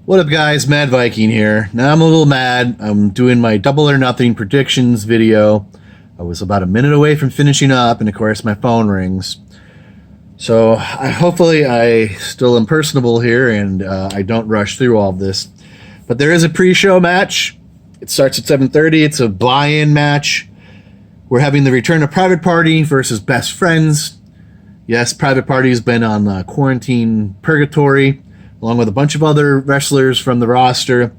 What up, guys? Mad Viking here. Now I'm a little mad. I'm doing my double or nothing predictions video. I was about a minute away from finishing up, and of course my phone rings. So hopefully I still am personable here, and I don't rush through all of this. But there is a pre-show match. It starts at 7:30. It's a buy-in match. We're having the return of Private Party versus Best Friends. Yes, Private Party has been on quarantine purgatory, along with a bunch of other wrestlers from the roster.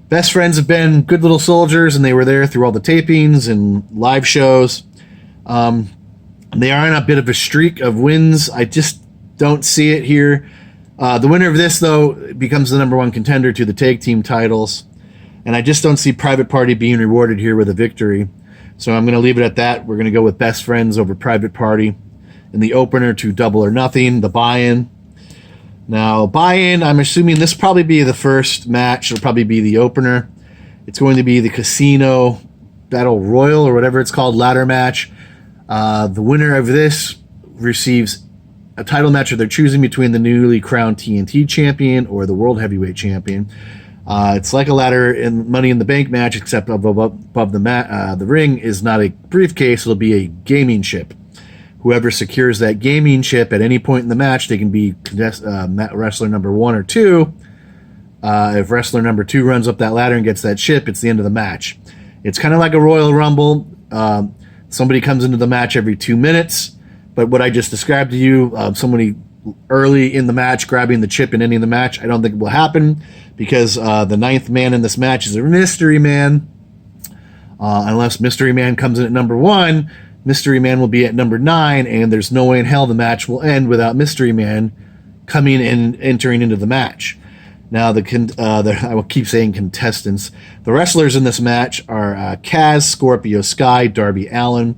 Best Friends have been good little soldiers, and they were there through all the tapings and live shows. They are on a bit of a streak of wins. I just don't see it here. The winner of this, though, becomes the number one contender to the tag team titles. And I just don't see Private Party being rewarded here with a victory. So I'm going to leave it at that. We're going to go with Best Friends over Private Party in the opener to Double or Nothing, the buy-in. Now, buy-in, I'm assuming this will probably be the first match. It'll probably be the opener. It's going to be the Casino Battle Royal, or whatever it's called, ladder match. The winner of this receives a title match of their choosing between the newly crowned TNT champion or the World Heavyweight champion. It's like a ladder in Money in the Bank match, except above the ring is not a briefcase. It'll be a gaming chip. Whoever secures that gaming chip at any point in the match, they can be wrestler number 1 or 2. If wrestler number 2 runs up that ladder and gets that chip, it's the end of the match. It's kind of like a Royal Rumble. Somebody comes into the match every 2 minutes. But what I just described to you, somebody early in the match grabbing the chip and ending the match, I don't think it will happen, because the 9th man in this match is a mystery man. Unless mystery man comes in at number 1, Mystery Man will be at number 9, and there's no way in hell the match will end without Mystery Man coming and entering into the match. Now, I will keep saying contestants. The wrestlers in this match are Kaz, Scorpio Sky, Darby Allin,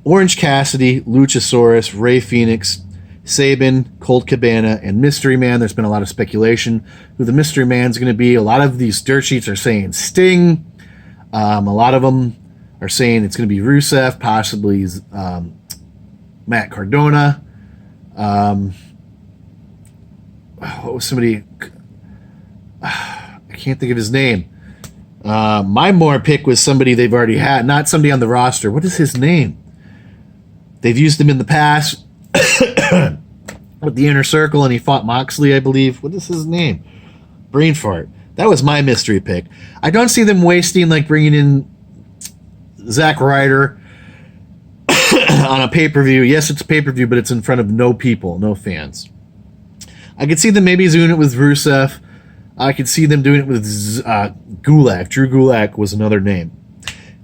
Orange Cassidy, Luchasaurus, Rey Fenix, Sabin, Colt Cabana, and Mystery Man. There's been a lot of speculation who the Mystery Man's going to be. A lot of these dirt sheets are saying Sting. A lot of them are saying it's going to be Rusev, possibly Matt Cardona. What was somebody? I can't think of his name. My more pick was somebody they've already had, not somebody on the roster. What is his name? They've used him in the past with the Inner Circle, and he fought Moxley, I believe. What is his name? Brain fart. That was my mystery pick. I don't see them wasting, like, bringing in Zack Ryder on a pay-per-view. Yes, it's a pay-per-view, but it's in front of no people, no fans. I could see them maybe doing it with Rusev. I could see them doing it with Gulak. Drew Gulak was another name.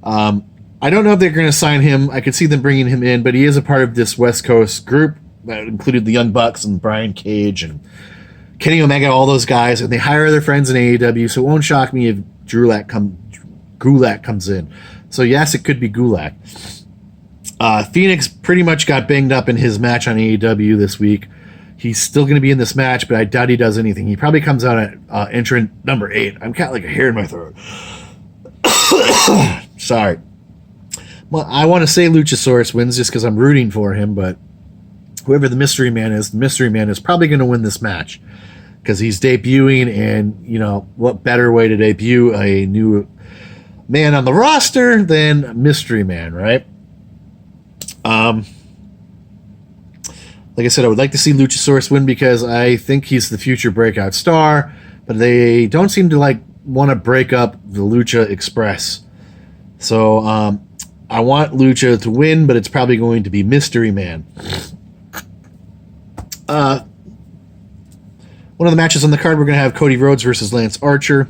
I don't know if they're going to sign him. I could see them bringing him in, but he is a part of this West Coast group that included the Young Bucks and Brian Cage and Kenny Omega, all those guys, and they hire their friends in AEW, so it won't shock me if Gulak comes in. So yes, it could be Gulak. Phoenix pretty much got banged up in his match on AEW this week. He's still going to be in this match, but I doubt he does anything. He probably comes out at entrant number 8. I'm kind of like a hair in my throat. Sorry. Well, I want to say Luchasaurus wins just because I'm rooting for him, but whoever the Mystery Man is probably going to win this match because he's debuting, and, you know, what better way to debut a new man on the roster than Mystery Man, right? Like I said, I would like to see Luchasaurus win because I think he's the future breakout star, but they don't seem to want to break up the Lucha Express. So I want Lucha to win, but it's probably going to be Mystery Man. One of the matches on the card, we're going to have Cody Rhodes versus Lance Archer.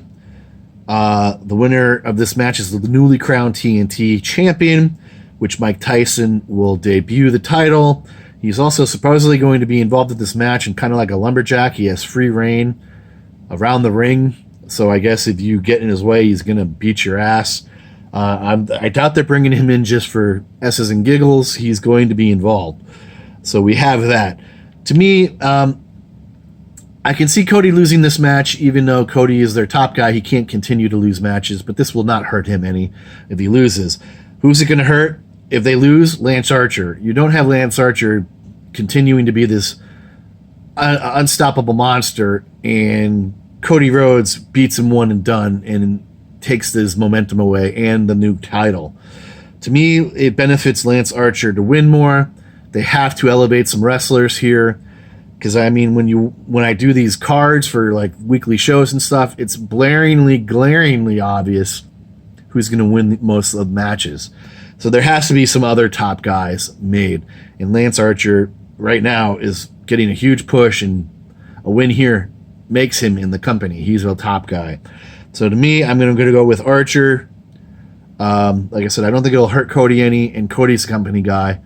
The winner of this match is the newly crowned TNT champion, which Mike Tyson will debut the title. He's also supposedly going to be involved in this match, and kind of like a lumberjack, he has free reign around the ring. So I guess if you get in his way, he's going to beat your ass. I doubt they're bringing him in just for S's and giggles. He's going to be involved. So we have that. To me, I can see Cody losing this match, even though Cody is their top guy. He can't continue to lose matches, but this will not hurt him any if he loses. Who's it going to hurt? If they lose, Lance Archer. You don't have Lance Archer continuing to be this unstoppable monster and Cody Rhodes beats him one and done and takes his momentum away and the new title. To me, it benefits Lance Archer to win more. They have to elevate some wrestlers here. Because, I mean, when I do these cards for, like, weekly shows and stuff, it's glaringly obvious who's going to win most of the matches. So there has to be some other top guys made. And Lance Archer, right now, is getting a huge push, and a win here makes him in the company. He's a top guy. So to me, I'm going to go with Archer. Like I said, I don't think it'll hurt Cody any, and Cody's a company guy.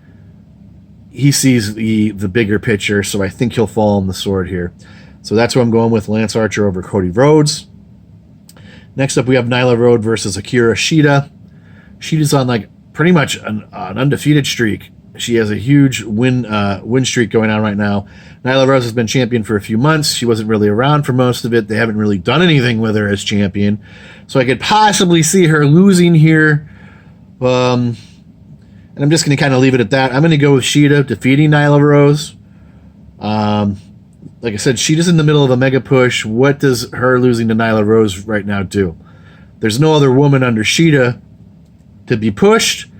He sees the bigger picture, so I think he'll fall on the sword here. So that's what I'm going with, Lance Archer over Cody Rhodes. Next up, we have Nila Rhode versus Akira Shida. Shida's on like pretty much an undefeated streak. She has a huge win streak going on right now. Nila Rose has been champion for a few months. She wasn't really around for most of it. They haven't really done anything with her as champion. So I could possibly see her losing here. And I'm just going to kind of leave it at that. I'm going to go with Shida defeating Nila Rose. Like I said, Shida's in the middle of a mega push. What does her losing to Nila Rose right now do? There's no other woman under Shida to be pushed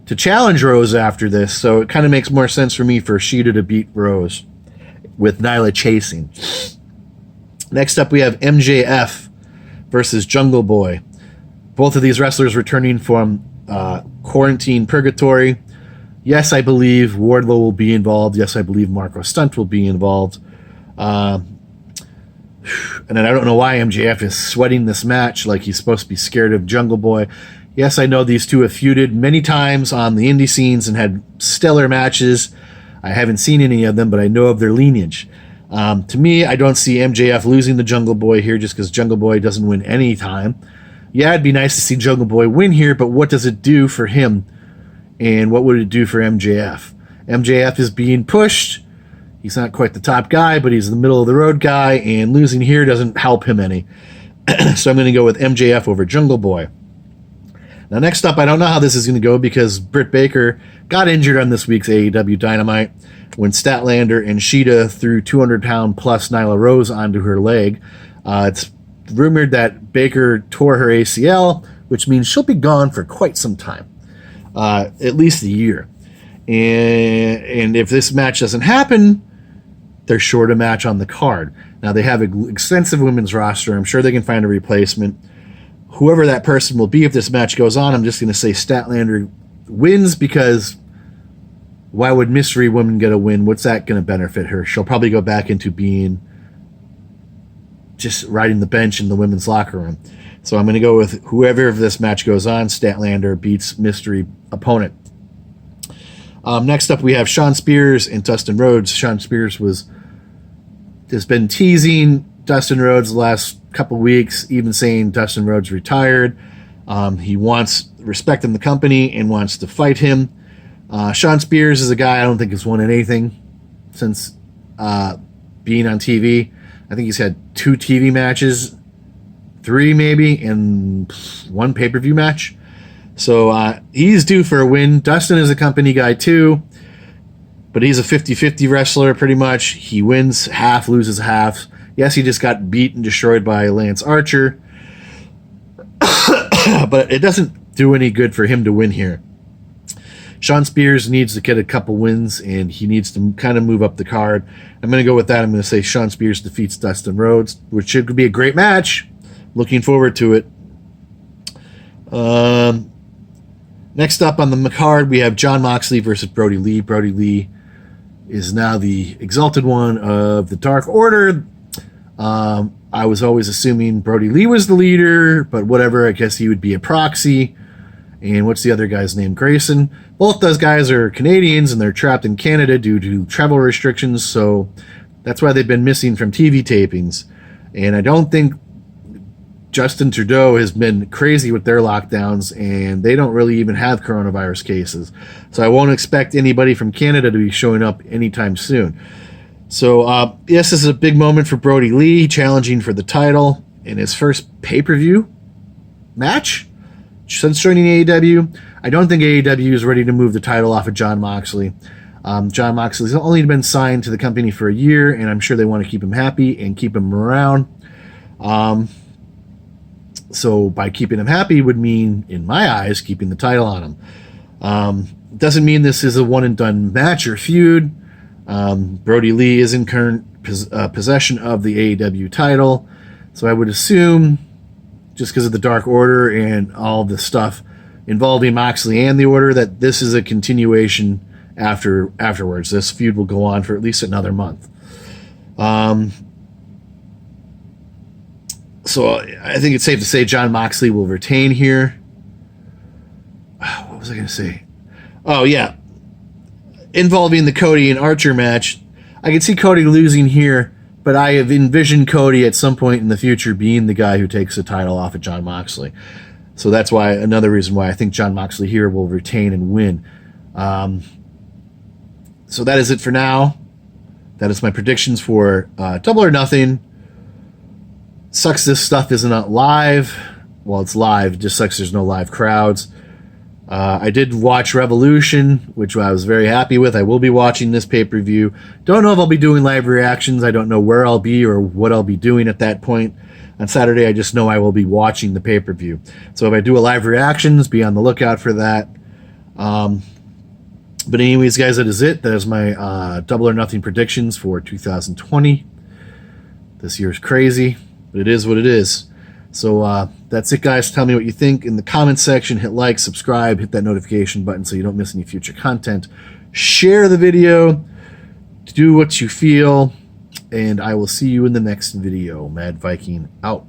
to challenge Rose after this, so it kind of makes more sense for me for Shida to beat Rose with Nila chasing. Next up, we have MJF versus Jungle Boy. Both of these wrestlers returning from quarantine purgatory. Yes, I believe Wardlow will be involved. Yes, I believe Marco Stunt will be involved. And I don't know why MJF is sweating this match like he's supposed to be scared of Jungle Boy. Yes, I know these two have feuded many times on the indie scenes and had stellar matches. I haven't seen any of them, but I know of their lineage. To me, I don't see MJF losing the Jungle Boy here just because Jungle Boy doesn't win any time. Yeah, it'd be nice to see Jungle Boy win here, but what does it do for him? And what would it do for MJF? MJF is being pushed. He's not quite the top guy, but he's the middle of the road guy, and losing here doesn't help him any. So I'm going to go with MJF over Jungle Boy. Now, next up, I don't know how this is going to go because Britt Baker got injured on this week's AEW Dynamite when Statlander and Shida threw 200-pound plus Nyla Rose onto her leg. It's rumored that Baker tore her ACL, which means she'll be gone for quite some time, at least a year. And if this match doesn't happen, they're short a match on the card. Now, they have an extensive women's roster. I'm sure they can find a replacement. Whoever that person will be if this match goes on, I'm just going to say Statlander wins because why would Mystery Woman get a win? What's that going to benefit her? She'll probably go back into being just riding the bench in the women's locker room. So I'm going to go with whoever, if this match goes on, Statlander beats Mystery opponent. Next up, we have Shawn Spears and Dustin Rhodes. Shawn Spears has been teasing Dustin Rhodes the last couple weeks, even saying Dustin Rhodes retired. He wants respect in the company and wants to fight him. Shawn Spears is a guy I don't think has won anything since being on TV. I think he's had 2 TV matches, 3 maybe, and 1 pay-per-view match. So he's due for a win. Dustin is a company guy too, but he's a 50-50 wrestler pretty much. He wins half, loses half. Yes, he just got beat and destroyed by Lance Archer, but it doesn't do any good for him to win here. Shawn Spears needs to get a couple wins, and he needs to kind of move up the card. I'm going to go with that. I'm going to say Shawn Spears defeats Dustin Rhodes, which should be a great match. Looking forward to it. Next up on the card, we have Jon Moxley versus Brody Lee. Brody Lee is now the Exalted One of the Dark Order. I was always assuming Brody Lee was the leader, but whatever, I guess he would be a proxy. And what's the other guy's name? Grayson. Both those guys are Canadians, and they're trapped in Canada due to travel restrictions, so that's why they've been missing from TV tapings. And I don't think Justin Trudeau has been crazy with their lockdowns, and they don't really even have coronavirus cases. So I won't expect anybody from Canada to be showing up anytime soon. So, yes, this is a big moment for Brody Lee, challenging for the title in his first pay-per-view match since joining AEW. I don't think AEW is ready to move the title off of Jon Moxley. Jon Moxley's only been signed to the company for a year, and I'm sure they want to keep him happy and keep him around. So by keeping him happy would mean, in my eyes, keeping the title on him. Doesn't mean this is a one-and-done match or feud. Brody Lee is in current possession of the AEW title, so I would assume, just because of the Dark Order and all the stuff involving Moxley and the Order, that this is a continuation afterwards. This feud will go on for at least another month. So I think it's safe to say Jon Moxley will retain here. What was I going to say? Oh, yeah. Involving the Cody and Archer match, I can see Cody losing here, but I have envisioned Cody at some point in the future being the guy who takes the title off of Jon Moxley. So that's why another reason why I think Jon Moxley here will retain and win. So that is it for now. That is my predictions for Double or Nothing. Sucks this stuff isn't live. Well, it's live. It just sucks there's no live crowds. I did watch Revolution, which I was very happy with. I will be watching this pay-per-view. Don't know if I'll be doing live reactions. I don't know where I'll be or what I'll be doing at that point. On Saturday, I just know I will be watching the pay-per-view. So if I do a live reactions, be on the lookout for that. But anyways, guys, that is it. That is my Double or Nothing predictions for 2020. This year's crazy, but it is what it is. So that's it, guys. Tell me what you think in the comments section. Hit like, subscribe, hit that notification button so you don't miss any future content. Share the video. Do what you feel. And I will see you in the next video. Mad Viking out.